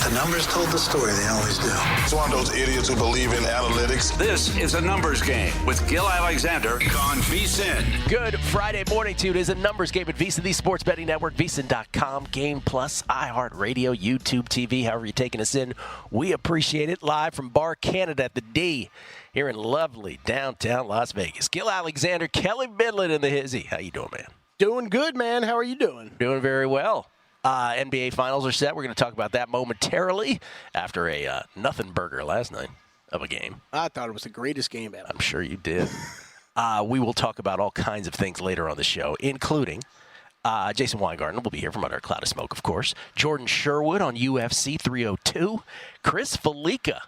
The numbers told the story. They always do. It's one of those idiots who believe in analytics. This is a numbers game with Gill Alexander on VSiN. Good Friday morning to you. It is a numbers game at VSiN, the sports betting network, VSiN.com, Game Plus, iHeartRadio, YouTube TV, however you're taking us in. We appreciate it. Live from Bar Canada at the D here in lovely downtown Las Vegas. Gill Alexander, Kelley Bydlon in the hizzy. How you doing, man? Doing good, man. How are you doing? Doing very well. NBA Finals are set. We're going to talk about that momentarily after a nothing burger last night of a game. I thought it was the greatest game ever. I'm sure you did. We will talk about all kinds of things later on the show, including Jason Weingarten will be here from under a cloud of smoke, of course. Jordan Sherwood on UFC 302. Chris Felica,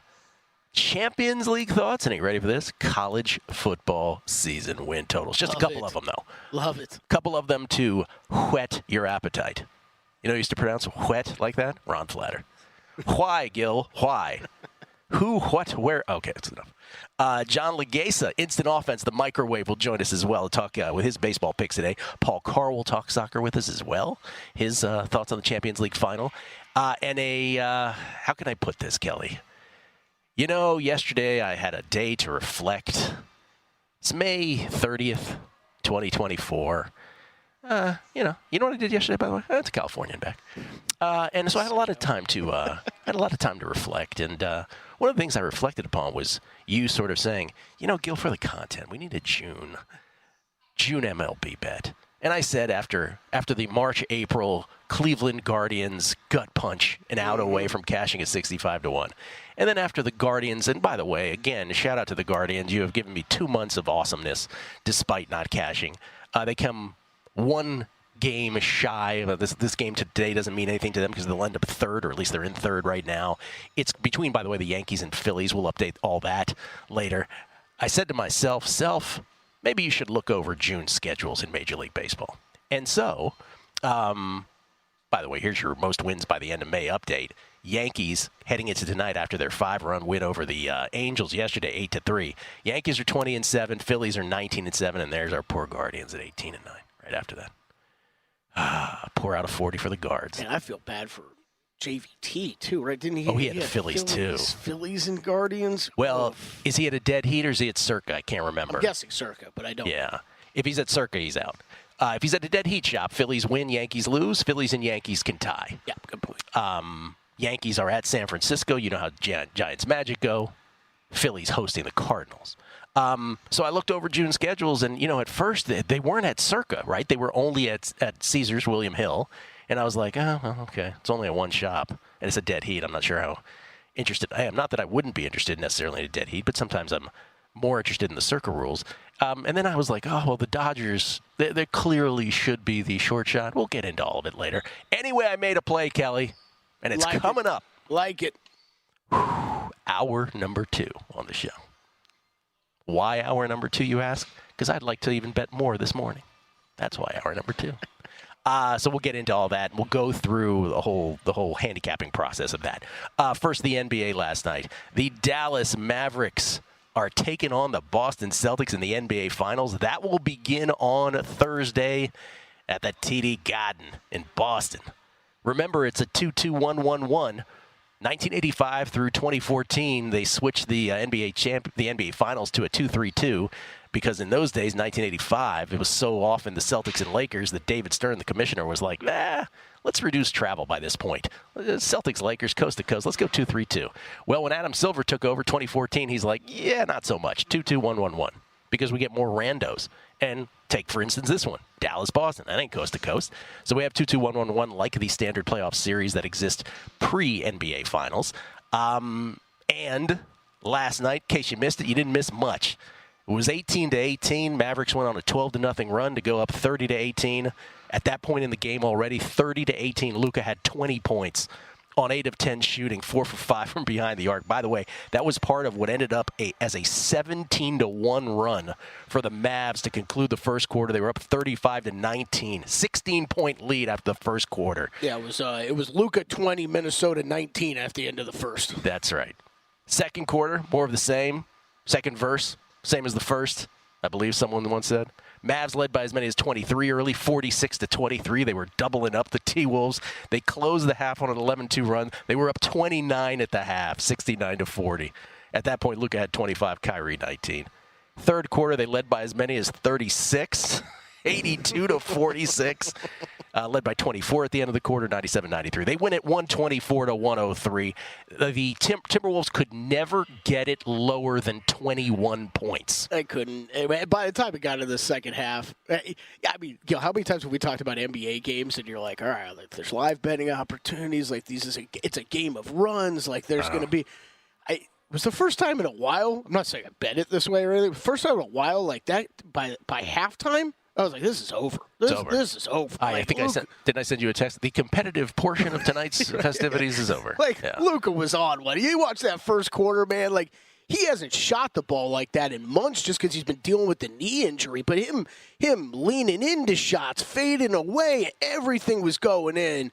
Champions League thoughts. And are you ready for this? College football season win totals. Just a couple of them, though. Love it. A couple of them to whet your appetite. You know who used to pronounce whet like that? Ron Flatter. Why, Gill? Why? Who, what, where? Okay, that's enough. John Legasa, Instant Offense, the microwave, will join us as well to talk with his baseball picks today. Paul Carr will talk soccer with us as well. His thoughts on the Champions League final. And how can I put this, Kelley? You know, yesterday I had a day to reflect. It's May 30th, 2024. You know what I did yesterday, by the way? I went to California and back, and so I had a lot of time to reflect. And one of the things I reflected upon was you sort of saying, you know, Gill, for the content, we need a June MLB bet. And I said after the March-April Cleveland Guardians gut punch and out away from cashing at 65-1, and then after the Guardians, and by the way, again, shout out to the Guardians, you have given me 2 months of awesomeness despite not cashing. They come one game shy. This game today doesn't mean anything to them because they'll end up third, or at least they're in third right now. It's between, by the way, the Yankees and Phillies. We'll update all that later. I said to myself, maybe you should look over June schedules in Major League Baseball. And so, by the way, here's your most wins by the end of May update. Yankees heading into tonight after their 5-run win over the Angels yesterday, 8-3. Yankees are 20-7, Phillies are 19-7, and there's our poor Guardians at 18-9. Right after that. Pour out a 40 for the Guards. And I feel bad for JVT, too, right? Didn't he? Oh, he had the Phillies, too. Phillies and Guardians. Well, is he at a dead heat or is he at Circa? I can't remember. I'm guessing Circa, but I don't. Yeah. If he's at Circa, he's out. If he's at a dead heat shop, Phillies win, Yankees lose. Phillies and Yankees can tie. Yeah, good point. Yankees are at San Francisco. You know how Giants Magic go. Phillies hosting the Cardinals. So I looked over June schedules, and, you know, at first they weren't at Circa, right? They were only at Caesars William Hill. And I was like, oh, well, okay, it's only at one shop, and it's a dead heat. I'm not sure how interested I am. Not that I wouldn't be interested necessarily in a dead heat, but sometimes I'm more interested in the Circa rules. And then I was like, oh, well, the Dodgers, they clearly should be the short shot. We'll get into all of it later. Anyway, I made a play, Kelley, and it's coming up. Like it. Hour number 2 on the show. Why hour number 2, you ask? Because I'd like to even bet more this morning. That's why hour number 2. So we'll get into all that. We'll go through the whole handicapping process of that. First, the NBA last night. The Dallas Mavericks are taking on the Boston Celtics in the NBA Finals. That will begin on Thursday at the TD Garden in Boston. Remember, it's a 2-2-1-1-1. 1985 through 2014, they switched the NBA Finals to a 2-3-2 because in those days, 1985, it was so often the Celtics and Lakers that David Stern, the commissioner, was like, let's reduce travel by this point. Celtics, Lakers, coast to coast, let's go 2-3-2. Well, when Adam Silver took over 2014, he's like, yeah, not so much, 2-2-1-1-1, because we get more randos. And take, for instance, this one, Dallas-Boston. That ain't coast to coast. So we have 2-2-1-1-1 like the standard playoff series that exist pre-NBA Finals. And last night, in case you missed it, you didn't miss much. It was 18-18. Mavericks went on a 12-0 run to go up 30-18. At that point in the game already, 30-18, Luka had 20 points on 8 of 10 shooting, 4 for 5 from behind the arc. By the way, that was part of what ended up as a 17-1 run for the Mavs to conclude the first quarter. They were up 35-19, 16-point lead after the first quarter. Yeah, it was Luka 20, Minnesota 19 at the end of the first. That's right. Second quarter, more of the same. Second verse, same as the first, I believe someone once said. Mavs led by as many as 23 early, 46-23. They were doubling up the T-Wolves. They closed the half on an 11-2 run. They were up 29 at the half, 69-40. At that point, Luka had 25, Kyrie 19. Third quarter, they led by as many as 36, 82-46. Led by 24 at the end of the quarter, 97-93. They win at 124-103. The Timberwolves could never get it lower than 21 points. They couldn't. By the time it got into the second half, I mean, how many times have we talked about NBA games and you're like, all right, like, there's live betting opportunities, like it's a game of runs, like there's going to be. It was the first time in a while. I'm not saying I bet it this way or anything. First time in a while like that by halftime. I was like, this is over. This is over. I think didn't I send you a text? The competitive portion of tonight's festivities is over. Luka was on one. You watch that first quarter, man. Like, he hasn't shot the ball like that in months just because he's been dealing with the knee injury. But him leaning into shots, fading away, everything was going in.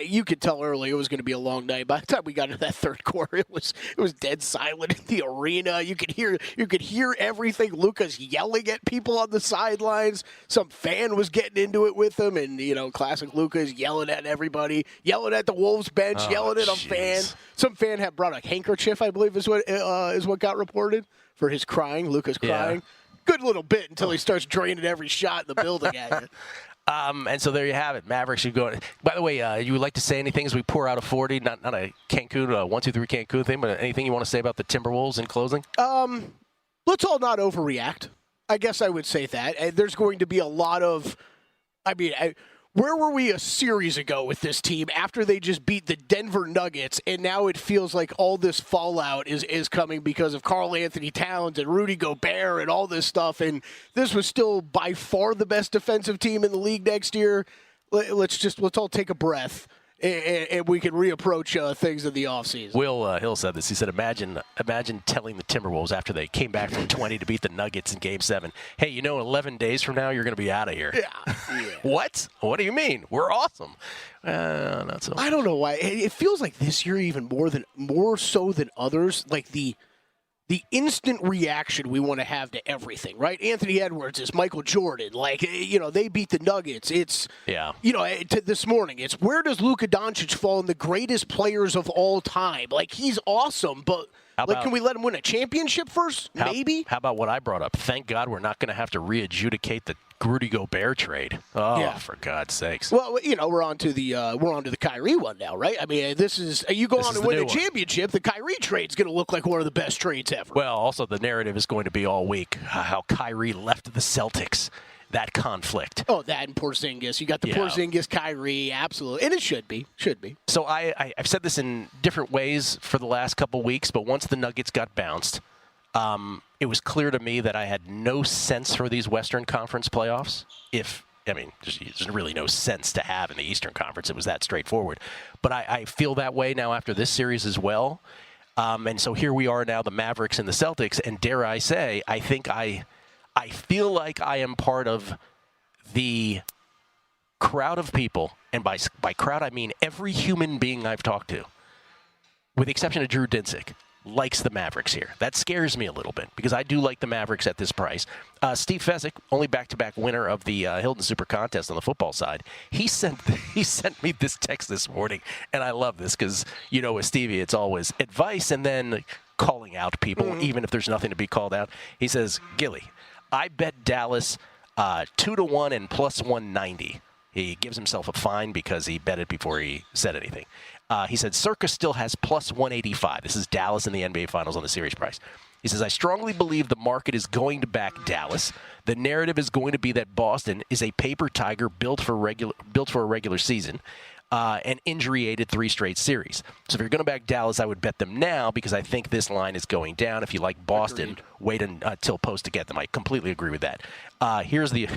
You could tell early it was going to be a long night. By the time we got into that third quarter, it was dead silent in the arena. You could hear everything. Luka's yelling at people on the sidelines. Some fan was getting into it with him, and classic Luka's yelling at everybody, yelling at the Wolves bench, yelling at a fan. Some fan had brought a handkerchief, I believe, is what got reported for his crying. Luka's crying. Yeah. Good little bit until he starts draining every shot in the building at you. And so there you have it. Mavericks are going. By the way, you would like to say anything as we pour out a 40? Not a Cancun, 1, 2, 3 Cancun thing, but anything you want to say about the Timberwolves in closing? Let's all not overreact. I guess I would say that. There's going to be a lot of. Where were we a series ago with this team after they just beat the Denver Nuggets, and now it feels like all this fallout is coming because of Karl Anthony Towns and Rudy Gobert and all this stuff, and this was still by far the best defensive team in the league next year. Let's all take a breath, and we can reapproach things in the offseason. Will Hill said this. He said, imagine telling the Timberwolves after they came back from 20 to beat the Nuggets in Game 7, hey, 11 days from now, you're going to be out of here. Yeah. What? What do you mean? We're awesome. Not so much. I don't know why. It feels like this year even more so than others, like the instant reaction we want to have to everything, right? Anthony Edwards is Michael Jordan. Like, they beat the Nuggets. It's, this morning, it's where does Luka Doncic fall in the greatest players of all time? Like, he's awesome, but can we let him win a championship first? Maybe? How about what I brought up? Thank God we're not going to have to re-adjudicate the Rudy Gobert trade. Oh, yeah. For God's sakes. Well, we're on to the Kyrie one now, right? I mean, this is you go on and win a championship, the Kyrie trade's going to look like one of the best trades ever. Well, also the narrative is going to be all week how Kyrie left the Celtics. That conflict. Oh, that and Porzingis. You got the Porzingis, Kyrie, absolutely. And it should be. So I've said this in different ways for the last couple weeks, but once the Nuggets got bounced, it was clear to me that I had no sense for these Western Conference playoffs. There's really no sense to have in the Eastern Conference. It was that straightforward. But I feel that way now after this series as well. And so here we are now, the Mavericks and the Celtics, and dare I say, I think I feel like I am part of the crowd of people, and by crowd I mean every human being I've talked to, with the exception of Drew Dinsick, likes the Mavericks here. That scares me a little bit because I do like the Mavericks at this price. Steve Fezzik, only back-to-back winner of the Hilton Super Contest on the football side, he sent me this text this morning, and I love this because, with Stevie, it's always advice and then calling out people, even if there's nothing to be called out. He says, Gilly, I bet Dallas 2-1 and plus 190. He gives himself a fine because he bet it before he said anything. He said, Circa still has plus 185. This is Dallas in the NBA Finals on the series price. He says, I strongly believe the market is going to back Dallas. The narrative is going to be that Boston is a paper tiger built for a regular season. And injury-aided 3 straight series. So if you're going to back Dallas, I would bet them now because I think this line is going down. If you like Boston, wait until post to get them. I completely agree with that. Here's the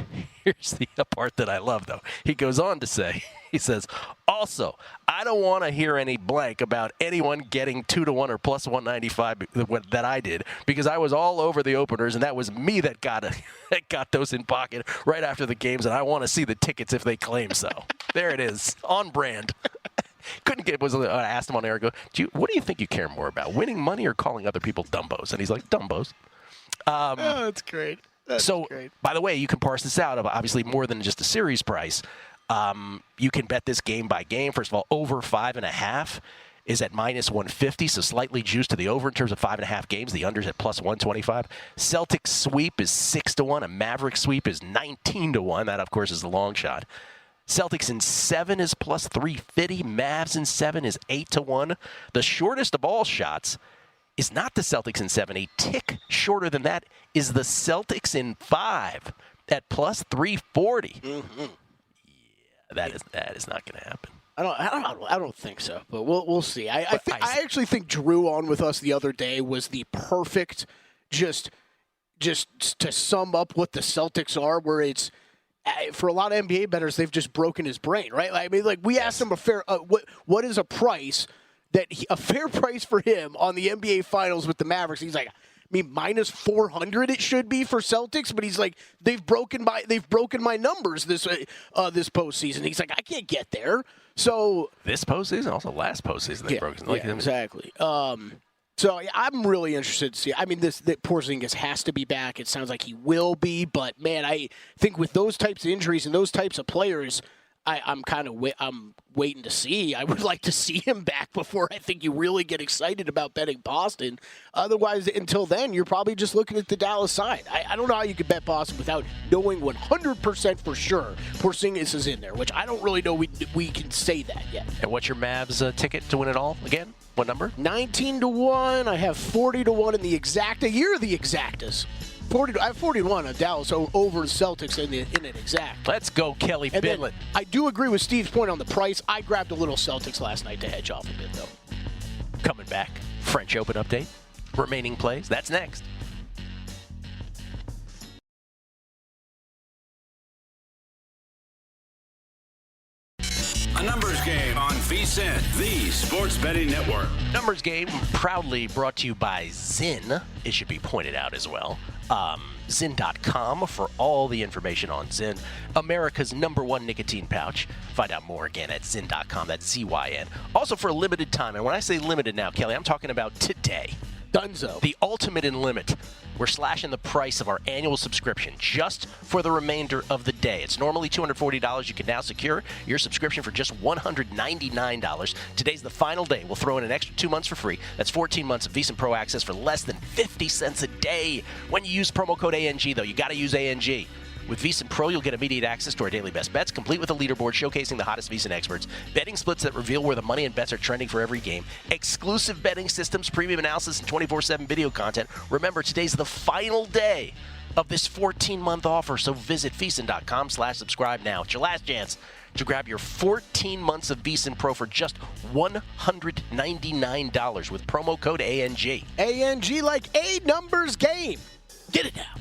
part that I love, though. He goes on to say, he says, also, I don't want to hear any blank about anyone getting 2-1 or plus 195 that I did because I was all over the openers, and that was me that got those in pocket right after the games, and I want to see the tickets if they claim so. There it is, on brand. I asked him on air, what do you think you care more about, winning money or calling other people dumbos? And he's like, dumbos. That's great. So, great. by the way, you can parse this out of obviously more than just a series price. You can bet this game by game. First of all, over 5.5 is at -150, so slightly juiced to the over in terms of 5.5 games. The under's at +125. Celtics sweep is 6-1. A Mavericks sweep is 19-1. That, of course, is the long shot. Celtics in 7 is +350. Mavs in 7 is 8-1. The shortest of all shots is not the Celtics in 7. A tick shorter than that is the Celtics in 5 at +340. Mm-hmm. Yeah, that is not going to happen. I don't think so, but we'll see. I actually think Drew on with us the other day was the perfect just to sum up what the Celtics are, where it's for a lot of NBA bettors, they've just broken his brain, right? I mean, like we asked him what is a price a fair price for him on the NBA Finals with the Mavericks. He's like, I mean, -400 it should be for Celtics, but he's like, they've broken my numbers this postseason. He's like, I can't get there. So this postseason, also last postseason, they broke. Exactly. So yeah, I'm really interested to see. I mean, that Porzingis has to be back. It sounds like he will be, but man, I think with those types of injuries and those types of players, I'm waiting to see. I would like to see him back before I think you really get excited about betting Boston. Otherwise, until then, you're probably just looking at the Dallas side. I don't know how you could bet Boston without knowing 100% for sure Porzingis is in there, which I don't really know we can say that yet. And what's your Mavs ticket to win it all again? What number? 19-1. I have 40-1 in the exacta. You're the exactas. I have 41 on Dallas over the Celtics in an exact. Let's go, Kelley Bydlon. I do agree with Steve's point on the price. I grabbed a little Celtics last night to hedge off a bit, though. Coming back, French Open update. Remaining plays. That's next. A numbers game on VSiN, the sports betting network. Numbers game proudly brought to you by Zyn. It should be pointed out as well. Zyn.com for all the information on Zyn, America's #1 nicotine pouch. Find out more again at Zyn.com. That's Z-Y-N. Also for a limited time, and when I say limited now, Kelley, I'm talking about today. Dunzo. The ultimate in limit. We're slashing the price of our annual subscription just for the remainder of the day. It's normally $240. You can now secure your subscription for just $199. Today's the final day. We'll throw in an extra 2 months for free. That's 14 months of VSiN Pro access for less than 50 cents a day. When you use promo code ANG, though, you got to use ANG. With VSiN Pro, you'll get immediate access to our daily best bets, complete with a leaderboard showcasing the hottest VSiN experts, betting splits that reveal where the money and bets are trending for every game, exclusive betting systems, premium analysis, and 24/7 video content. Remember, today's the final day of this 14-month offer, so visit VSiN.com/subscribe now. It's your last chance to grab your 14 months of VSiN Pro for just $199 with promo code ANG. ANG like a numbers game. Get it now.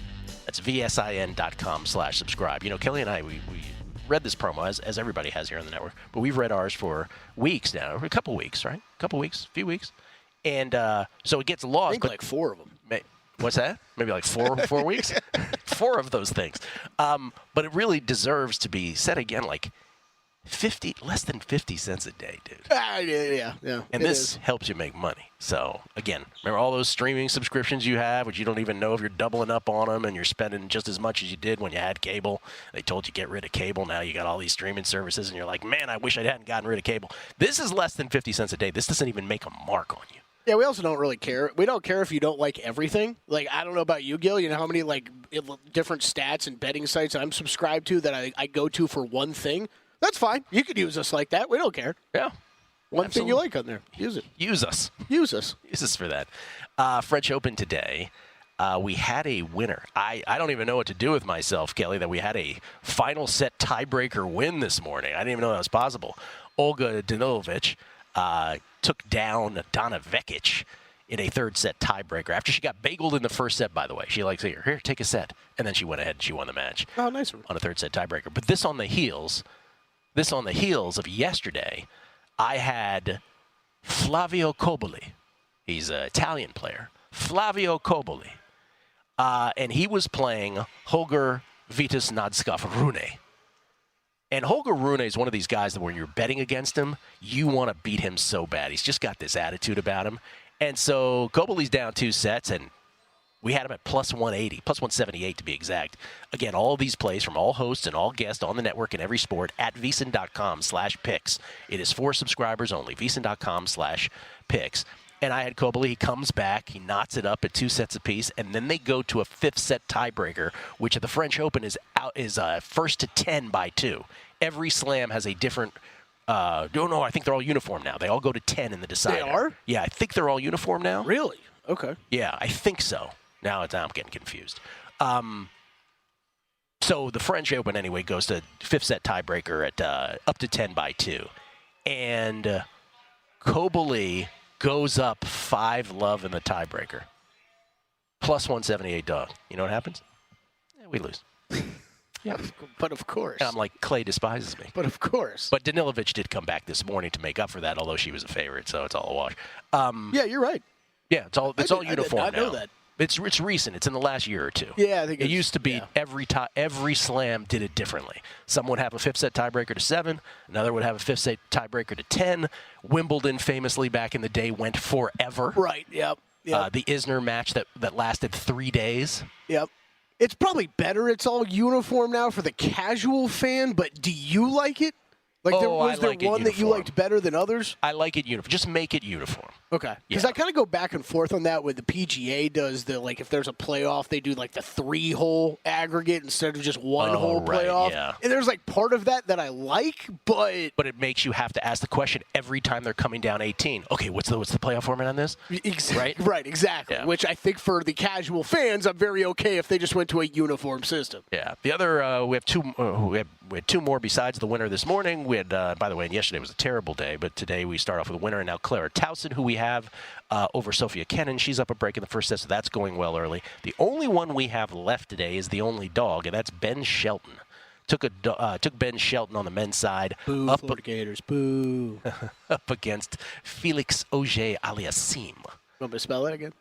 That's VSIN.com/subscribe. You know, Kelley and I, we read this promo, as everybody has here on the network, but we've read ours for weeks now, a couple weeks, right? A few weeks. And so it gets lost. I think like 4 of them. What's that? Maybe like 4 weeks? 4 of those things. But it really deserves to be said again, like less than 50 cents a day, dude. Yeah. And this helps you make money. So, again, remember all those streaming subscriptions you have, which you don't even know if you're doubling up on them and you're spending just as much as you did when you had cable. They told you get rid of cable. Now you got all these streaming services, and you're like, man, I wish I hadn't gotten rid of cable. This is less than 50 cents a day. This doesn't even make a mark on you. Yeah, we also don't really care. We don't care if you don't like everything. Like, I don't know about you, Gill. You know how many, like, different stats and betting sites I'm subscribed to that I go to for one thing? That's fine. You could use us like that. We don't care. Yeah. One thing you like on there. Use it. Use us. Use us. Use us for that. French Open today. We had a winner. I don't even know what to do with myself, Kelley, that we had a final set tiebreaker win this morning. I didn't even know that was possible. Olga Danilovic took down Donna Vekic in a third set tiebreaker after she got bageled in the first set, by the way. She likes, here, take a set. And then she went ahead and she won the match. Oh, nice. On a third set tiebreaker. But this on the heels of yesterday, I had Flavio Cobolli. He's an Italian player. Flavio Cobolli. And he was playing Holger Vitus Nadskaf Rune. And Holger Rune is one of these guys that when you're betting against him, you want to beat him so bad. He's just got this attitude about him. And so Cobolli's down 2 sets, and We had them at plus 180, plus 178 to be exact. Again, all of these plays from all hosts and all guests on the network in every sport at VSiN.com/picks. It is for subscribers only, VSiN.com/picks. And I had Cobley. He comes back. He knots it up at 2 sets apiece, and then they go to a 5th set tiebreaker, which at the French Open is first to 10 by 2. Every slam has a different. No, I think they're all uniform now. They all go to 10 in the decider. They are? Yeah, I think they're all uniform now. Really? Okay. Yeah, I think so. Now I'm getting confused. So the French Open, anyway, goes to 5th set tiebreaker at up to 10 by 2. And Cobley goes up 5-love in the tiebreaker. Plus 178 dog. You know what happens? Yeah, we lose. Yeah. But of course. And I'm like, Clay despises me. But of course. But Danilovic did come back this morning to make up for that, although she was a favorite, so it's all a wash. Yeah, you're right. Yeah, it's all uniform now. I know that. It's recent. It's in the last year or two. Yeah, I think it used to be every slam did it differently. Some would have a 5th set tiebreaker to 7. Another would have a 5th set tiebreaker to 10. Wimbledon famously back in the day went forever. Right. Yep. The Isner match that lasted 3 days. Yep. It's probably better it's all uniform now for the casual fan, but do you like it? Like, was there one that you liked better than others? I like it uniform. Just make it uniform. Okay. Because I kind of go back and forth on that when the PGA does if there's a playoff, they do like the 3-hole aggregate instead of just 1-hole playoff. Yeah. And there's like part of that I like, but it makes you have to ask the question every time they're coming down 18. Okay, what's the playoff format on this? Exactly. Right, exactly. Yeah. Which I think for the casual fans, I'm very okay if they just went to a uniform system. Yeah. The other we have two more besides the winner this morning. We had, by the way, and yesterday was a terrible day, but today we start off with a winner, and now Clara Towson, who we have over Sophia Kenin. She's up a break in the first set, so that's going well early. The only one we have left today is the only dog, and that's Ben Shelton. Took Ben Shelton on the men's side. Boo, Florida Gators, boo. Up against Felix Auger-Aliassime. Want me to spell that again?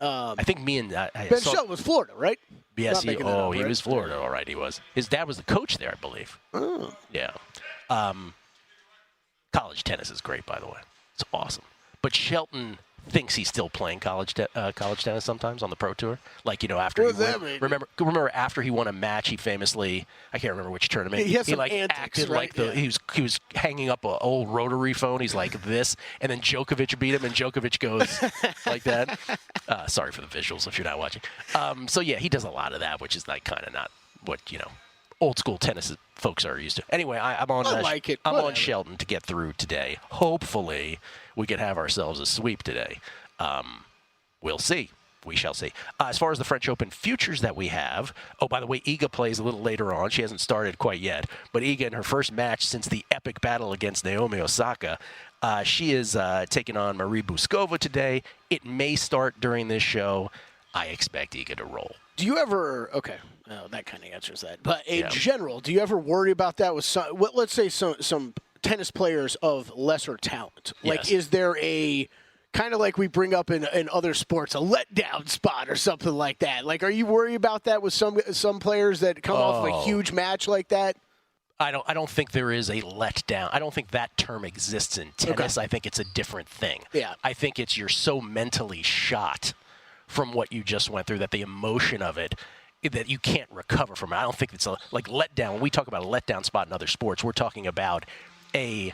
I think me and Ben Shelton was Florida, right? Yes, he was Florida. All right, he was. His dad was the coach there, I believe. Oh. Yeah. College tennis is great, by the way. It's awesome. But Shelton thinks he's still playing college tennis sometimes on the pro tour. Like, after what does that mean? Remember after he won a match, he famously, I can't remember which tournament. He has some antics, acted right? Like he was hanging up an old rotary phone. He's like this, and then Djokovic beat him, and Djokovic goes like that. Sorry for the visuals if you're not watching. So yeah, he does a lot of that, which is like kind of not what old school tennis folks are used to. Anyway, I'm on Shelton to get through today. Hopefully, we can have ourselves a sweep today. We'll see. We shall see. As far as the French Open futures that we have, by the way, Iga plays a little later on. She hasn't started quite yet. But Iga, in her first match since the epic battle against Naomi Osaka, she is taking on Marie Buskova today. It may start during this show. I expect Iga to roll. Do you ever that kind of answers that. But in general, do you ever worry about that with let's say some tennis players of lesser talent? Like, is there a kind of like we bring up in other sports, a letdown spot or something like that? Like, are you worried about that with some players that come off of a huge match like that? I don't think there is a letdown. I don't think that term exists in tennis. Okay. I think it's a different thing. Yeah. I think you're so mentally shot from what you just went through that the emotion of it, that you can't recover from it. I don't think it's like letdown. When we talk about a letdown spot in other sports, we're talking about the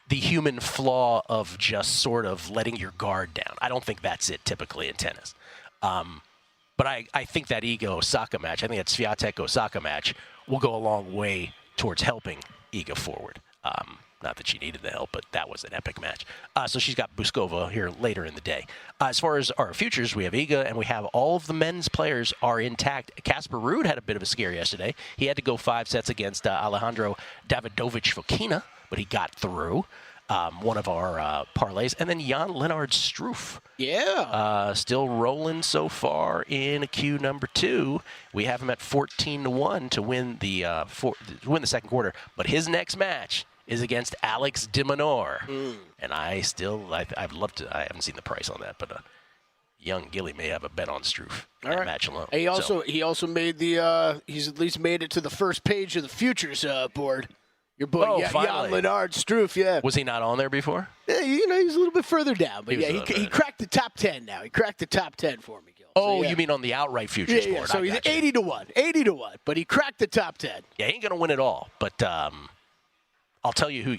human flaw of just sort of letting your guard down. I don't think that's it typically in tennis. But I think that Osaka match, I think that Swiatek-Osaka match will go a long way towards helping Iga forward. Not that she needed the help, but that was an epic match. So she's got Buskova here later in the day. As far as our futures, we have Iga, and we have all of the men's players are intact. Casper Ruud had a bit of a scare yesterday. He had to go 5 sets against Alejandro Davidovich Fokina, but he got through one of our parlays. And then Jan-Lennard Struff. Yeah. Still rolling so far in queue number 2. We have him at 14-1 to win the second quarter. But his next match is against Alex de Minaur. And I'd love to, I haven't seen the price on that, but young Gilly may have a bet on Struff in that match alone. He also made he's at least made it to the first page of the futures board. Your boy, Jan-Lennard Struff, yeah. Was he not on there before? Yeah, he's a little bit further down, but he cracked the top 10 now. He cracked the top 10 for me, Gill. Oh, So, yeah. you mean on the outright futures Yeah. board? So I he's gotcha. 80 to 1. 80 to 1. But he cracked the top 10. Yeah, he ain't gonna win it all, but I'll tell you who.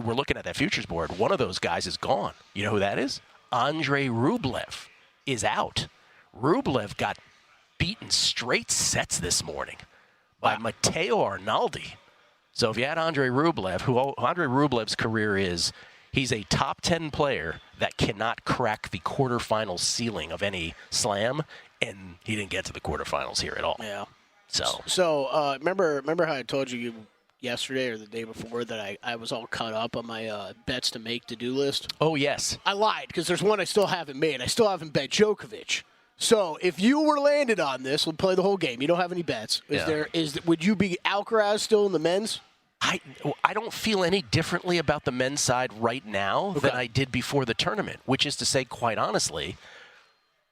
We're looking at that futures board. One of those guys is gone. You know who that is? Andrei Rublev is out. Rublev got beaten straight sets this morning by Matteo Arnaldi. So if you had Andrei Rublev, who Andrei Rublev's career is, he's a top 10 player that cannot crack the quarterfinal ceiling of any slam, and he didn't get to the quarterfinals here at all. Yeah. So remember how I told you yesterday or the day before that I was all caught up on my bets to make to-do list? Oh, yes. I lied because there's one I still haven't made. I still haven't bet Djokovic. So if you were landed on this, we'll play the whole game. You don't have any bets. Would you be Alcaraz still in the men's? I don't feel any differently about the men's side right now than I did before the tournament, which is to say, quite honestly,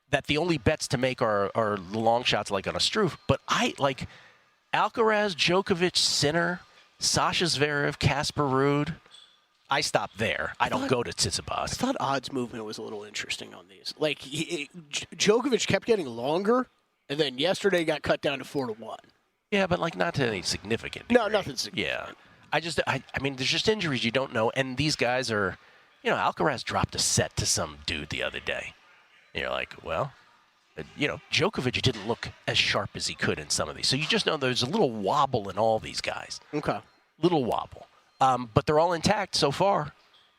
that the only bets to make are the long shots like on a Struve. But I like Alcaraz, Djokovic, Sinner, Sasha Zverev, Casper Ruud. I stop there. I don't go to Tsitsipas. I thought odds movement was a little interesting on these. Like, Djokovic kept getting longer, and then yesterday got cut down to 4-1. Yeah, but like not to any significant degree. No, nothing significant. Yeah. I mean, there's just injuries you don't know, and these guys are, Alcaraz dropped a set to some dude the other day. And you're like, well, Djokovic didn't look as sharp as he could in some of these. So you just know there's a little wobble in all these guys. Okay. Little wobble. But they're all intact so far,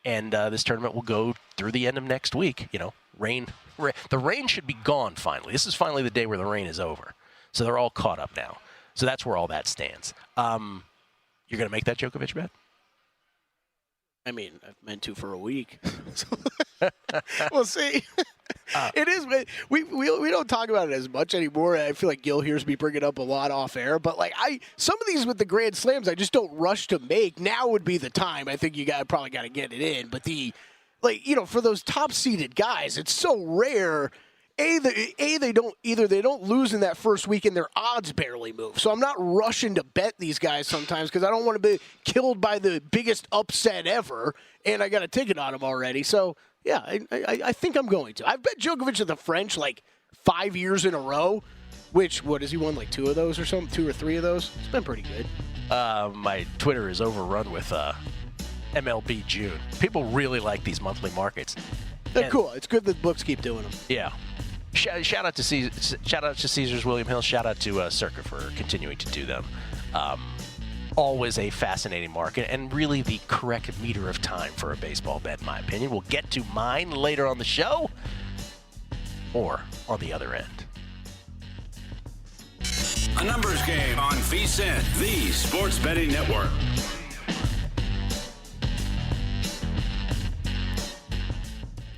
and this tournament will go through the end of next week. The rain should be gone finally. This is finally the day where the rain is over. So they're all caught up now. So that's where all that stands. You're going to make that Djokovic bet? I mean, I've meant to for a week. We'll see. It is. We don't talk about it as much anymore. I feel like Gill hears me bring it up a lot off air. But some of these with the Grand Slams, I just don't rush to make. Now would be the time. I think you probably got to get it in. But for those top seeded guys, it's so rare. They don't lose in that first week and their odds barely move. So I'm not rushing to bet these guys sometimes because I don't want to be killed by the biggest upset ever, and I got a ticket on them already. So yeah, I think I'm going to. I've bet Djokovic at the French 5 years in a row. What has he won, 2 of those or something? 2 or 3 of those? It's been pretty good. My Twitter is overrun with MLB June. People really like these monthly markets. They're cool. It's good that books keep doing them. Yeah. Shout out to Caesars William Hill. Shout out to Circa for continuing to do them. Always a fascinating market and really the correct meter of time for a baseball bet, in my opinion. We'll get to mine later on the show or on the other end. A numbers game on VSiN, the Sports Betting Network.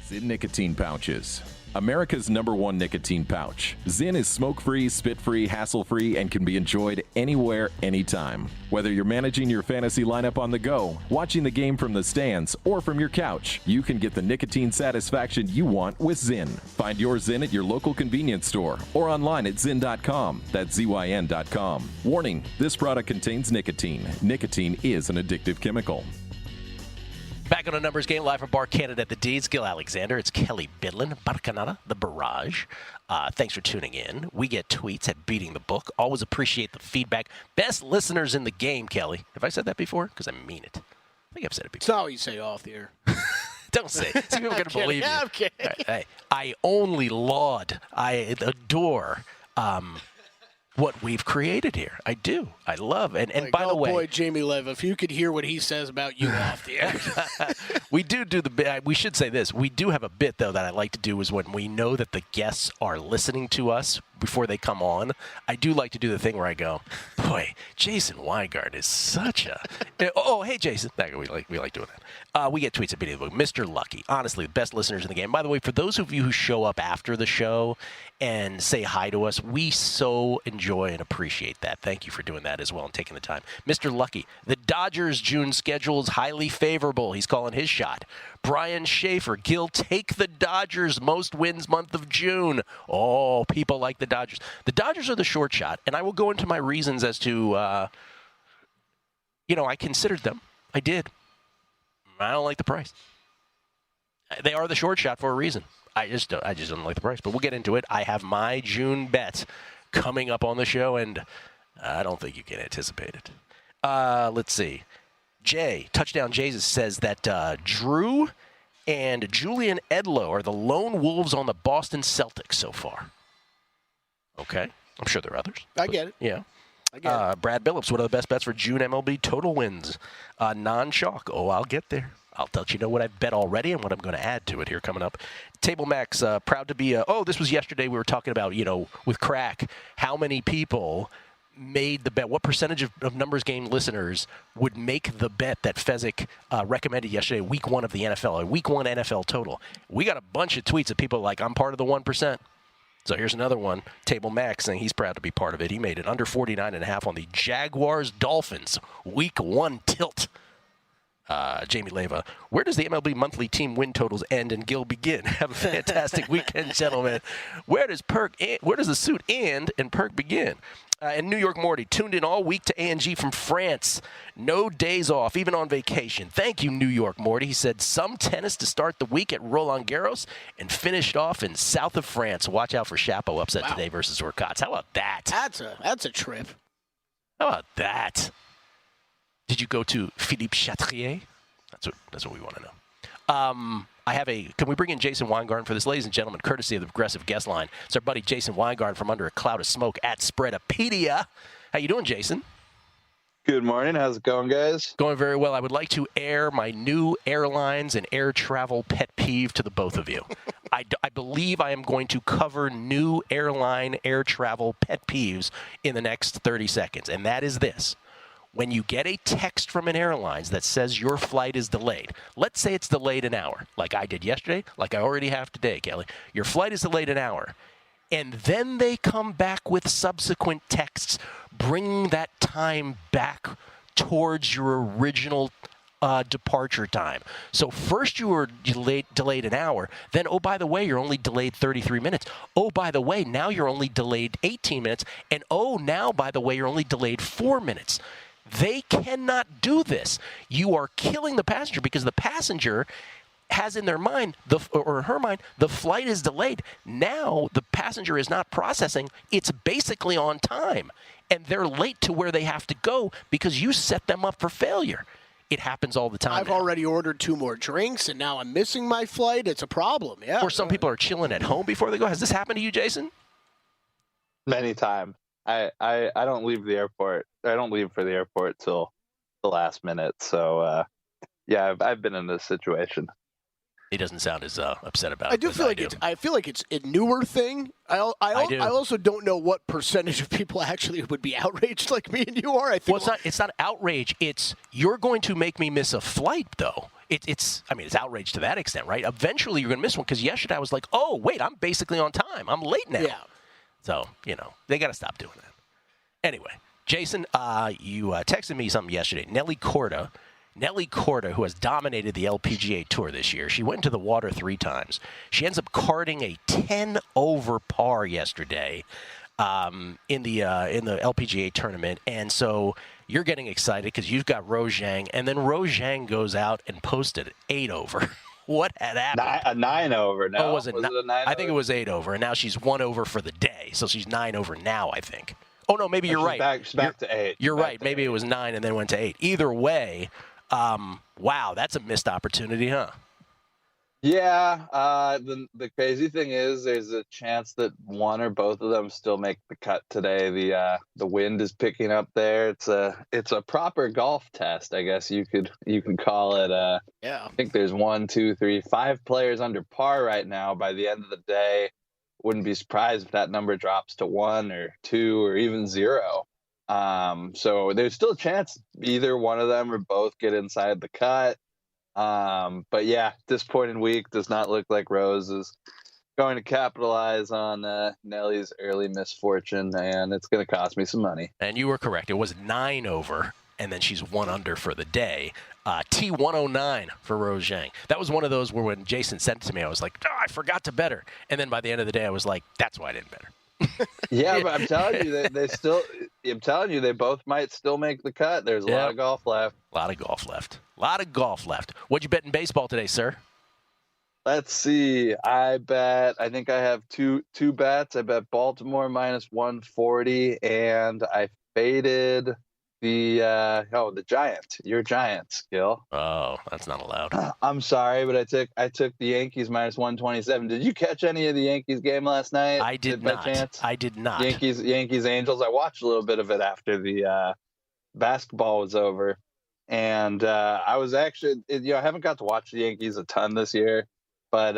Zyn nicotine pouches. America's #1 nicotine pouch. Zyn is smoke-free, spit-free, hassle-free, and can be enjoyed anywhere, anytime. Whether you're managing your fantasy lineup on the go, watching the game from the stands, or from your couch, you can get the nicotine satisfaction you want with Zyn. Find your Zyn at your local convenience store or online at Zyn.com. That's ZYN.com. Warning, this product contains nicotine. Nicotine is an addictive chemical. Back on a numbers game, live from Bar Canada at the Deeds. Gill Alexander. It's Kelley Bydlon, Barcanada, the Barrage. Thanks for tuning in. We get tweets at Beating the Book. Always appreciate the feedback. Best listeners in the game, Kelley. Have I said that before? Because I mean it. I think I've said it before. It's not what you say off the air. Don't say it. See, people are going to believe you. I'm kidding. Hey, I only laud, I adore what we've created here. I do. I love. And by the way, boy, Jamie Lev, if you could hear what he says about you off the air. we do the bit. We should say this. We do have a bit, though, that I like to do is when we know that the guests are listening to us before they come on. I do like to do the thing where I go, boy, Jason Weingarten is such a... Oh, hey, Jason. We like doing that. We get tweets at Beating the Book. Mr. Lucky. Honestly, the best listeners in the game. By the way, for those of you who show up after the show and say hi to us, we so enjoy and appreciate that. Thank you for doing that as well and taking the time. Mr. Lucky, the Dodgers' June schedule is highly favorable. He's calling his shot. Brian Schaefer, Gill, take the Dodgers, most wins month of June. Oh, people like the Dodgers. The Dodgers are the short shot, and I will go into my reasons as to, I considered them. I did. I don't like the price. They are the short shot for a reason. I just don't like the price. But we'll get into it. I have my June bet coming up on the show, and I don't think you can anticipate it. Let's see. Touchdown Jesus says that Drew and Julian Edlow are the lone wolves on the Boston Celtics so far. Okay. I'm sure there are others. I get it. Yeah. I get it. Brad Billups, one of the best bets for June MLB total wins. Non-chalk. Oh, I'll get there. I'll let you know what I've bet already and what I'm going to add to it here coming up. Table Max, proud to be this was yesterday we were talking about, with crack, how many people made the bet, what percentage of numbers game listeners would make the bet that Fezzik recommended yesterday, week 1 of the NFL, a week 1 NFL total. We got a bunch of tweets of people like, I'm part of the 1%. So here's another one, Table Max, saying he's proud to be part of it. He made it under 49.5 on the Jaguars-Dolphins week 1 tilt. Jamie Leva, where does the MLB monthly team win totals end and Gill begin? Have a fantastic weekend, gentlemen. Where does the suit end and Perk begin? And New York Morty, tuned in all week to A&G from France. No days off, even on vacation. Thank you, New York Morty. He said some tennis to start the week at Roland Garros and finished off in south of France. Watch out for Chapo upset today versus Orkatz. How about that? That's a trip. How about that? Did you go to Philippe Chatrier? That's what we want to know. Can we bring in Jason Weingarten for this, ladies and gentlemen, courtesy of the Progressive Guest Line. It's our buddy Jason Weingarten from under a cloud of smoke at Spreadopedia. How you doing, Jason? Good morning. How's it going, guys? Going very well. I would like to air my new airlines and air travel pet peeve to the both of you. I believe I am going to cover new airline air travel pet peeves in the next 30 seconds, and that is this. When you get a text from an airline that says your flight is delayed, let's say it's delayed an hour, like I did yesterday, like I already have today, Kelley. Your flight is delayed an hour, and then they come back with subsequent texts bringing that time back towards your original departure time. So first you were delayed an hour, then, oh, by the way, you're only delayed 33 minutes. Oh, by the way, now you're only delayed 18 minutes. And, oh, now, by the way, you're only delayed 4 minutes. They cannot do this. You are killing the passenger because the passenger has in their mind, or her mind, the flight is delayed. Now the passenger is not processing. It's basically on time. And they're late to where they have to go because you set them up for failure. It happens all the time. I've already ordered 2 more drinks, and now I'm missing my flight. It's a problem, yeah. Or some people are chilling at home before they go. Has this happened to you, Jason? Many times. I don't leave the airport. I don't leave for the airport till the last minute. So, yeah, I've been in this situation. He doesn't sound as upset about it. I feel like it's a newer thing. I also don't know what percentage of people actually would be outraged like me and you are. I think. Well, it's not outrage. It's you're going to make me miss a flight, though. It's outrage to that extent, right? Eventually, you're going to miss one because yesterday I was like, oh wait, I'm basically on time. I'm late now. Yeah. So they got to stop doing that. Anyway, Jason, you texted me something yesterday. Nelly Korda, who has dominated the LPGA Tour this year, she went into the water 3 times. She ends up carding a 10 over par yesterday in the LPGA tournament, and so you're getting excited because you've got Rose Zhang, and then Rose Zhang goes out and posted 8 over. What had happened? A 9 over. No, was it a 9 I think it was 8 over, and now she's 1 over for the day, so she's 9 over now, I think. Oh no, maybe you're right. She's back to 8. You're right. Maybe it was 9 and then went to 8. Either way. Wow, that's a missed opportunity, huh? Yeah. The crazy thing is, there's a chance that one or both of them still make the cut today. The wind is picking up there. It's a proper golf test, I guess you could call it. Yeah. I think there's 1, 2, 3, 5 players under par right now. By the end of the day, wouldn't be surprised if that number drops to 1 or 2 or even 0. So there's still a chance either one of them or both get inside the cut. But yeah, disappointing week. Does not look like Rose is going to capitalize on Nelly's early misfortune, and it's going to cost me some money. And you were correct. It was 9 over, and then she's 1 under for the day. T109 for Rose Zhang. That was one of those where when Jason sent it to me, I was like, I forgot to bet her. And then by the end of the day, I was like, that's why I didn't bet her. Yeah, but I'm telling you, they both might still make the cut. There's a lot of golf left. A lot of golf left. What'd you bet in baseball today, sir? Let's see. I think I have two bets. I bet Baltimore minus 140, and I faded the Giants. Your Giants, Gill. Oh, that's not allowed. I'm sorry, but I took the Yankees minus 127. Did you catch any of the Yankees game last night? I did not. Chance? I did not. Yankees Angels. I watched a little bit of it after the basketball was over, and I was actually I haven't got to watch the Yankees a ton this year. But,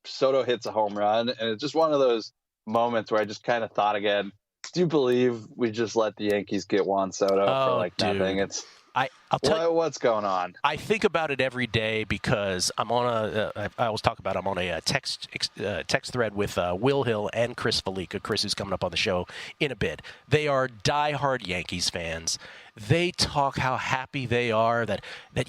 Soto hits a home run, and it's just one of those moments where I just kind of thought again, do you believe we just let the Yankees get Juan Soto for nothing? I'll tell you what's going on. I think about it every day because I'm on I always talk about I'm on a text thread with Will Hill and Chris Felica. Chris, who's coming up on the show in a bit. They are diehard Yankees fans. They talk how happy they are that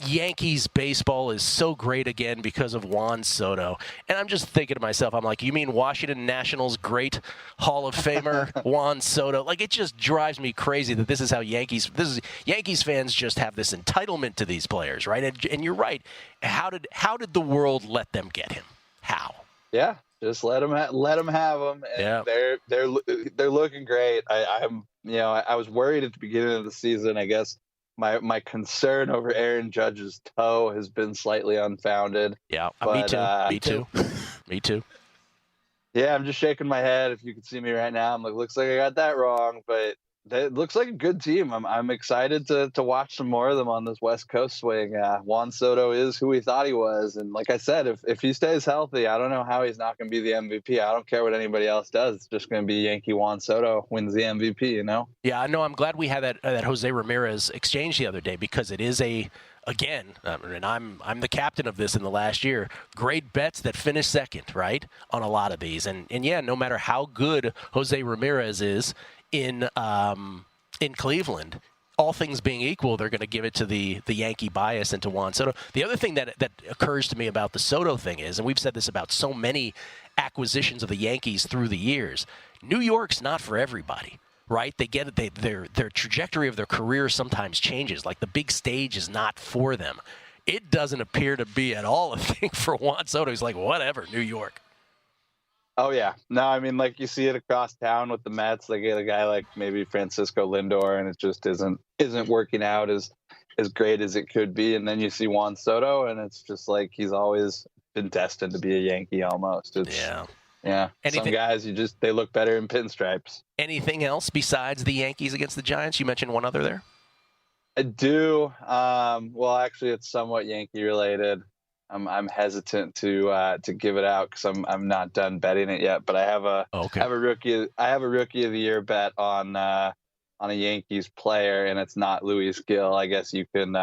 Yankees baseball is so great again because of Juan Soto. And I'm just thinking to myself, I'm like, you mean Washington Nationals great Hall of Famer Juan Soto? Like, it just drives me crazy that this is how Yankees fans just have this entitlement to these players, right? And you're right. How did the world let them get him? How? Yeah, just let them have them. And yeah, they're looking great. I was worried at the beginning of the season. I guess my concern over Aaron Judge's toe has been slightly unfounded. Yeah, but, me too. Me too. Yeah, I'm just shaking my head. If you could see me right now, I'm like, looks like I got that wrong, but it looks like a good team. I'm excited to watch some more of them on this West Coast swing. Juan Soto is who we thought he was, and like I said, if he stays healthy, I don't know how he's not going to be the MVP. I don't care what anybody else does. It's just going to be Yankee Juan Soto wins the MVP. You know? Yeah, I know. I'm glad we had that Jose Ramirez exchange the other day because it is and I'm the captain of this in the last year. Great bets that finish second, right, on a lot of these, and yeah, no matter how good Jose Ramirez is in Cleveland, all things being equal, they're going to give it to the Yankee bias and to Juan Soto. The other thing that occurs to me about the Soto thing is, and we've said this about so many acquisitions of the Yankees through the years, New York's not for everybody, right? They get it. Their trajectory of their career sometimes changes. Like the big stage is not for them. It doesn't appear to be at all a thing for Juan Soto. He's like, whatever, New York. Oh, yeah. No, I mean, like you see it across town with the Mets. They get a guy like maybe Francisco Lindor, and it just isn't working out as great as it could be. And then you see Juan Soto, and it's just like he's always been destined to be a Yankee almost. Yeah. Some guys, they look better in pinstripes. Anything else besides the Yankees against the Giants? You mentioned one other there. I do. Well, actually, it's somewhat Yankee related. I'm hesitant to give it out because I'm not done betting it yet. But I have a rookie of the year bet on a Yankees player, and it's not Luis Gill. I guess you can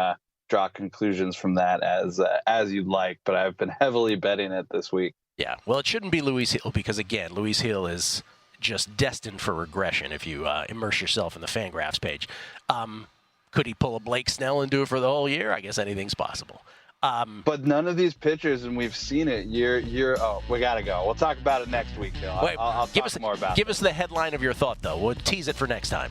draw conclusions from that as you'd like. But I've been heavily betting it this week. Yeah, well, it shouldn't be Luis Hill because again, Luis Hill is just destined for regression if you immerse yourself in the Fangraphs page. Could he pull a Blake Snell and do it for the whole year? I guess anything's possible. But none of these pitchers, and we've seen it we got to go. We'll talk about it next week, Bill. I'll talk more about it. Give us the headline of your thought, though. We'll tease it for next time.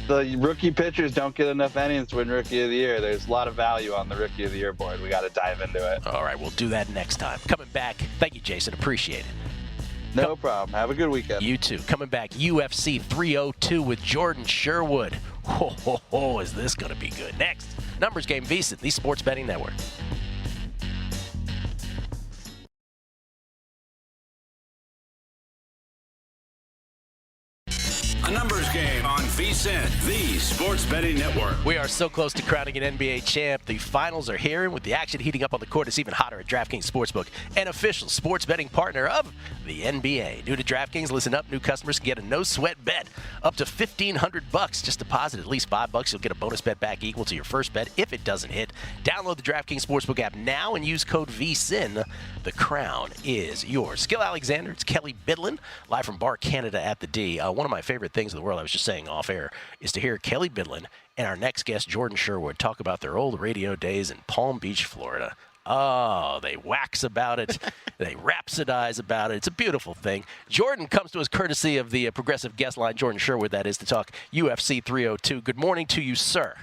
The rookie pitchers don't get enough innings to win Rookie of the Year. There's a lot of value on the Rookie of the Year board. We got to dive into it. All right, we'll do that next time. Coming back. Thank you, Jason. Appreciate it. No problem. Have a good weekend. You too. Coming back, UFC 302 with Jordan Sherwood. Is this going to be good? Next, Numbers Game VSiN, the Sports Betting Network. A Numbers Game on VSiN, the Sports Betting Network. We are so close to crowning an NBA champ. The finals are here, and with the action heating up on the court, it's even hotter at DraftKings Sportsbook, an official sports betting partner of the NBA. New to DraftKings, listen up. New customers can get a no-sweat bet up to $1,500. Just deposit at least $5. You'll get a bonus bet back equal to your first bet if it doesn't hit. Download the DraftKings Sportsbook app now and use code VSiN. The crown is yours. Gill Alexander, it's Kelley Bydlon, live from Bar Canada at the D. One of my favorite things in the world, I was just saying off air, is to hear Kelley Bydlon and our next guest, Jordan Sherwood, talk about their old radio days in Palm Beach, Florida. Oh, they wax about it. They rhapsodize about it. It's a beautiful thing. Jordan comes to us courtesy of the progressive guest line, Jordan Sherwood, that is, to talk UFC 302. Good morning to you, sir.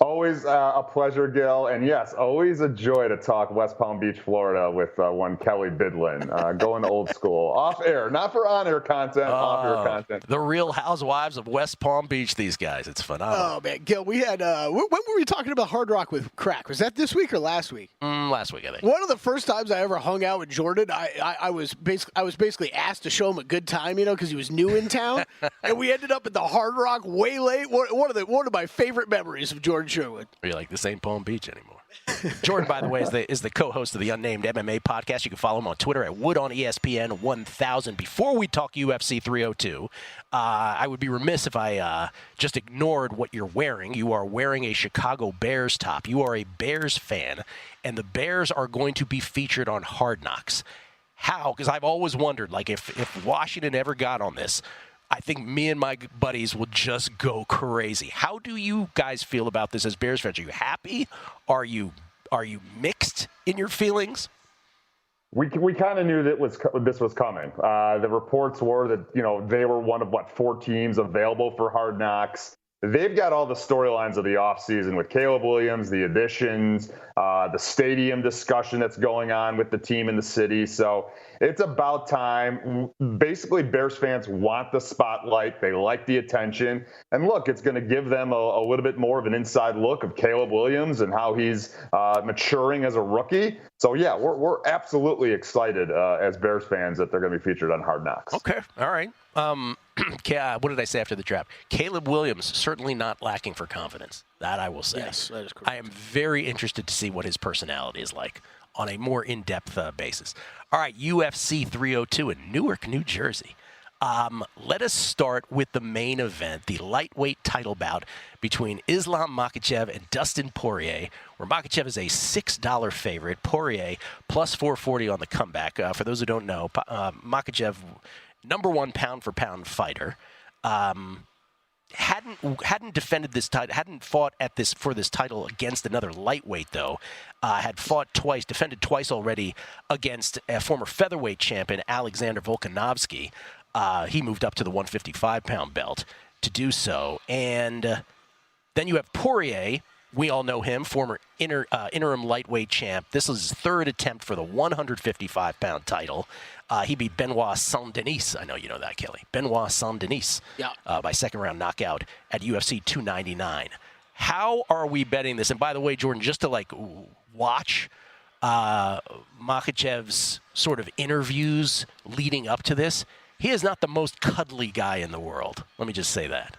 Always a pleasure, Gill. And yes, always a joy to talk West Palm Beach, Florida with one Kelley Bydlon. Going old school. Off air, not for on-air content, off-air content. The Real Housewives of West Palm Beach, these guys. It's phenomenal. Oh, man. Gil, we had, when were we talking about Hard Rock with Crack? Was that this week or last week? Last week, I think. One of the first times I ever hung out with Jordan, I was basically asked to show him a good time, because he was new in town. And we ended up at the Hard Rock way late. One of my favorite memories of Jordan Sherwood. You're like, this ain't Palm Beach anymore. Jordan, by the way, is the co-host of the Unnamed MMA podcast. You can follow him on Twitter at Wood on ESPN 1000. Before we talk UFC 302, I would be remiss if I just ignored what you're wearing. You are wearing a Chicago Bears top. You are a Bears fan, and the Bears are going to be featured on Hard Knocks. How? Because I've always wondered, like, if Washington ever got on this, I think me and my buddies will just go crazy. How do you guys feel about this as Bears fans? Are you happy? Are you mixed in your feelings? We kind of knew that this was coming. The reports were that they were one of 4 teams available for Hard Knocks. They've got all the storylines of the offseason with Caleb Williams, the additions, the stadium discussion that's going on with the team in the city. So it's about time. Basically, Bears fans want the spotlight. They like the attention. And look, it's going to give them a little bit more of an inside look of Caleb Williams and how he's maturing as a rookie. So, yeah, we're absolutely excited as Bears fans that they're going to be featured on Hard Knocks. Okay. All right. What did I say after the draft? Caleb Williams, certainly not lacking for confidence. That I will say. Yes, that is correct. I am very interested to see what his personality is like on a more in-depth basis. All right, UFC 302 in Newark, New Jersey. Let us start with the main event, the lightweight title bout between Islam Makhachev and Dustin Poirier, where Makhachev is a $6 favorite, Poirier plus 440 on the comeback. For those who don't know, Makhachev, number 1 pound-for-pound fighter, hadn't defended this title, hadn't fought for this title against another lightweight though. Had fought twice, defended twice already against a former featherweight champion Alexander Volkanovski. He moved up to the 155-pound belt to do so, and then you have Poirier. We all know him, former interim lightweight champ. This is his 3rd attempt for the 155-pound title. He beat Benoit Saint-Denis. I know you know that, Kelley. Benoit Saint-Denis by second-round knockout at UFC 299. How are we betting this? And by the way, Jordan, just to watch Makhachev's sort of interviews leading up to this, he is not the most cuddly guy in the world. Let me just say that.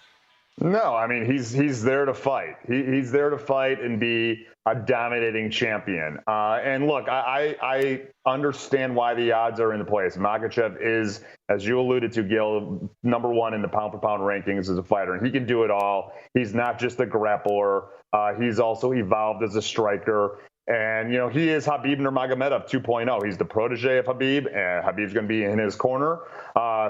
No, I mean, he's there to fight. He's there to fight and be a dominating champion. And look, I understand why the odds are in place. Makhachev is, as you alluded to, Gill, number 1 in the pound-for-pound rankings as a fighter, and he can do it all. He's not just a grappler. He's also evolved as a striker. And, he is Khabib Nurmagomedov 2.0. He's the protege of Khabib, and Khabib's going to be in his corner.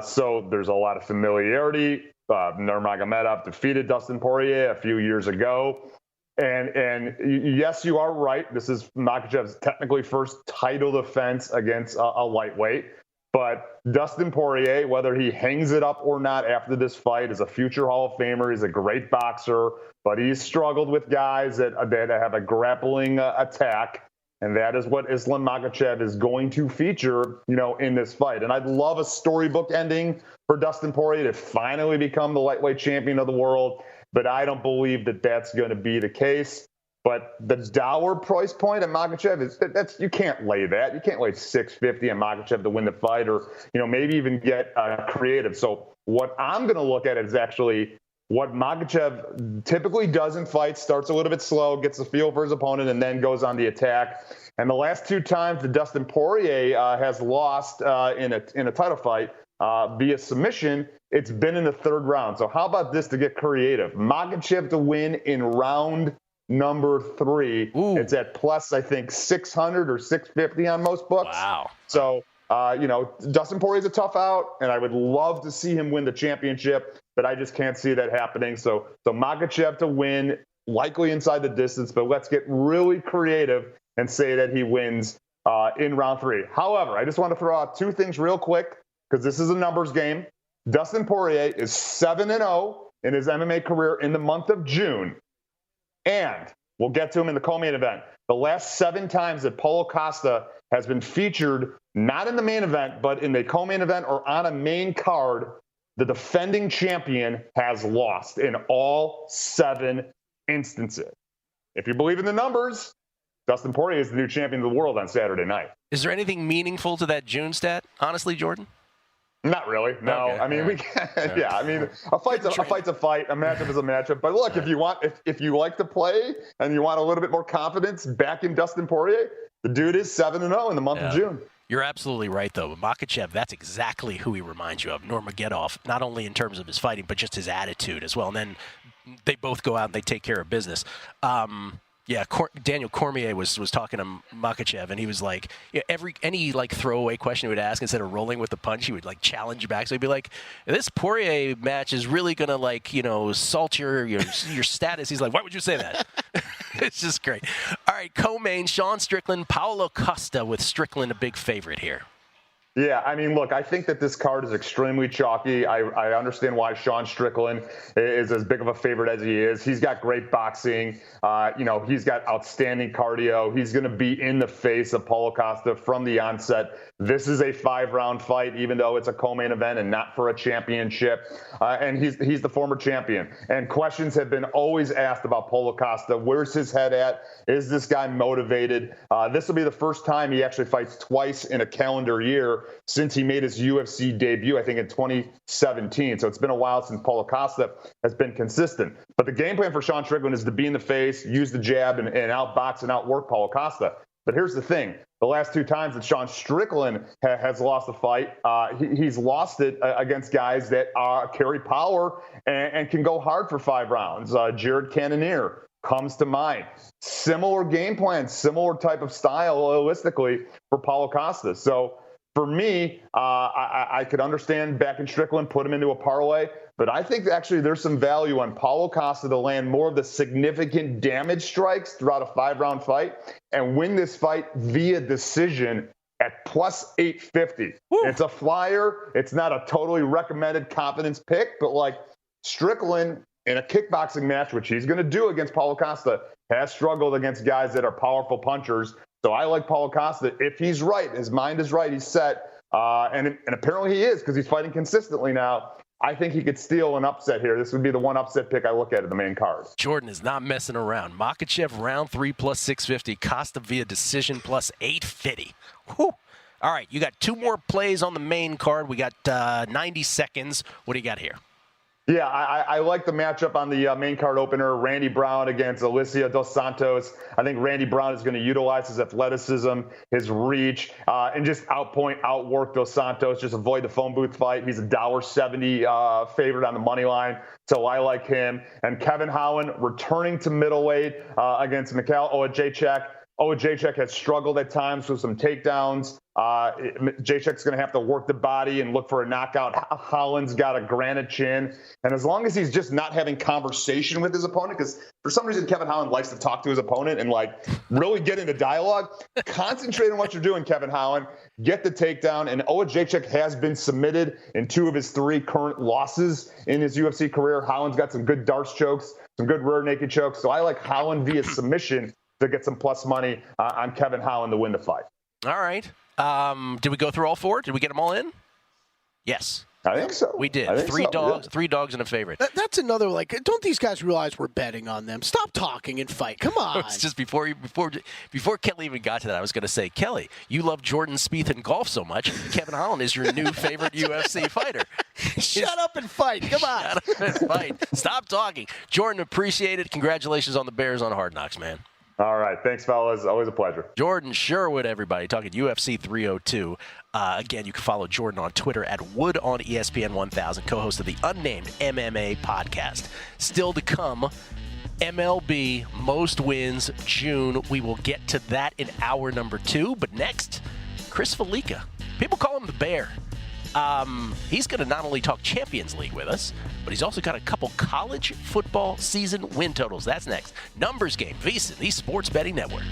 So there's a lot of familiarity. Nurmagomedov defeated Dustin Poirier a few years ago. And yes, you are right. This is Makhachev's technically first title defense against a lightweight. But Dustin Poirier, whether he hangs it up or not after this fight, is a future Hall of Famer. He's a great boxer, but he's struggled with guys that have a grappling attack. And that is what Islam Makhachev is going to feature, in this fight. And I'd love a storybook ending for Dustin Poirier to finally become the lightweight champion of the world. But I don't believe that that's going to be the case. But the dour price point at Makhachev you can't lay that. You can't lay $650 on Makhachev to win the fight, or maybe even get creative. So what I'm going to look at is actually what Makhachev typically does in fights: starts a little bit slow, gets the feel for his opponent, and then goes on the attack. And the last 2 times that Dustin Poirier has lost in a title fight via submission, it's been in the 3rd round. So how about this to get creative? Makhachev to win in round number 3. Ooh. It's at plus, I think, 600 or 650 on most books. Wow. So, Dustin Poirier's a tough out, and I would love to see him win the championship, but I just can't see that happening. So Makhachev to win, likely inside the distance, but let's get really creative and say that he wins in round 3. However, I just want to throw out 2 things real quick, because this is a numbers game. Dustin Poirier is 7-0 in his MMA career in the month of June. And we'll get to him in the co-main event. The last 7 times that Paulo Costa has been featured, not in the main event, but in the co-main event or on a main card, the defending champion has lost in all 7 instances. If you believe in the numbers, Dustin Poirier is the new champion of the world on Saturday night. Is there anything meaningful to that June stat, honestly, Jordan? Not really. No. Okay. I mean, we can't. Yeah. I mean, a fight's a fight. A matchup is a matchup. But look, if you like to play and you want a little bit more confidence back in Dustin Poirier, the dude is 7-0 in the month of June. You're absolutely right, though. Makhachev, that's exactly who he reminds you of, Nurmagomedov, not only in terms of his fighting, but just his attitude as well. And then they both go out and they take care of business. Daniel Cormier was talking to Makhachev, and he was like, any throwaway question he would ask, instead of rolling with the punch, he would challenge back. So he'd be like, this Poirier match is really gonna salt your status. He's like, why would you say that? It's just great. All right, co-main, Sean Strickland, Paulo Costa, with Strickland a big favorite here. Yeah, I mean, look, I think that this card is extremely chalky. I understand why Sean Strickland is as big of a favorite as he is. He's got great boxing. He's got outstanding cardio. He's going to be in the face of Paulo Costa from the onset. This is a 5-round fight, even though it's a co-main event and not for a championship. And he's the former champion. And questions have been always asked about Paulo Costa. Where's his head at? Is this guy motivated? This will be the first time he actually fights twice in a calendar year since he made his UFC debut, I think in 2017. So it's been a while since Paulo Costa has been consistent. But the game plan for Sean Strickland is to be in the face, use the jab, and outbox and outwork Paulo Costa. But here's the thing. The last 2 times that Sean Strickland has lost a fight, he's lost it against guys that carry power and can go hard for 5 rounds. Jared Cannonier comes to mind. Similar game plan, similar type of style, realistically, for Paulo Costa. So for me, I could understand backing Strickland, put him into a parlay, but I think actually there's some value on Paulo Costa to land more of the significant damage strikes throughout a 5-round fight and win this fight via decision at plus 850. Woo. It's a flyer. It's not a totally recommended confidence pick, but Strickland in a kickboxing match, which he's going to do against Paulo Costa, has struggled against guys that are powerful punchers. So I like Paulo Costa. If he's right, his mind is right, he's set, and apparently he is because he's fighting consistently now. I think he could steal an upset here. This would be the one upset pick I look at in the main card. Jordan is not messing around. Makhachev round 3 plus 650. Costa via decision plus 850. Whew. All right, you got 2 more plays on the main card. We got 90 seconds. What do you got here? Yeah, I like the matchup on the main card opener, Randy Brown against Alicia Dos Santos. I think Randy Brown is going to utilize his athleticism, his reach, and just outwork Dos Santos, just avoid the phone booth fight. He's a $1.70 favorite on the money line, so I like him. And Kevin Holland returning to middleweight against Mikhail Ojacek. Ojacek has struggled at times with some takedowns. Jacek's going to have to work the body and look for a knockout. Holland's got a granite chin. And as long as he's just not having conversation with his opponent, because for some reason Kevin Holland likes to talk to his opponent and really get into dialogue, concentrate on what you're doing, Kevin Holland. Get the takedown. And Ojacek has been submitted in 2 of his 3 current losses in his UFC career. Holland's got some good darts chokes, some good rear naked chokes. So I like Holland via submission to get some plus money on Kevin Holland to win the fight. All right. Did we go through all 4? Did we get them all in? Yes. I think so. We did. 3 dogs and a favorite. That's another, don't these guys realize we're betting on them? Stop talking and fight. Come on. It's just before Kelley even got to that, I was going to say, Kelley, you love Jordan Spieth and golf so much. Kevin Holland is your new favorite UFC fighter. Shut up and fight. Come on. Shut up and fight. Stop talking. Jordan, appreciate it. Congratulations on the Bears on Hard Knocks, man. All right. Thanks, fellas. Always a pleasure. Jordan Sherwood, everybody, talking UFC 302. Again, you can follow Jordan on Twitter at Wood on ESPN 1000, co-host of the Unnamed MMA podcast. Still to come, MLB Most Wins June. We will get to that in hour number 2. But next, Chris Felica. People call him the Bear. He's going to not only talk Champions League with us, but he's also got a couple college football season win totals. That's next. Numbers Game, VSiN, the Sports Betting Network.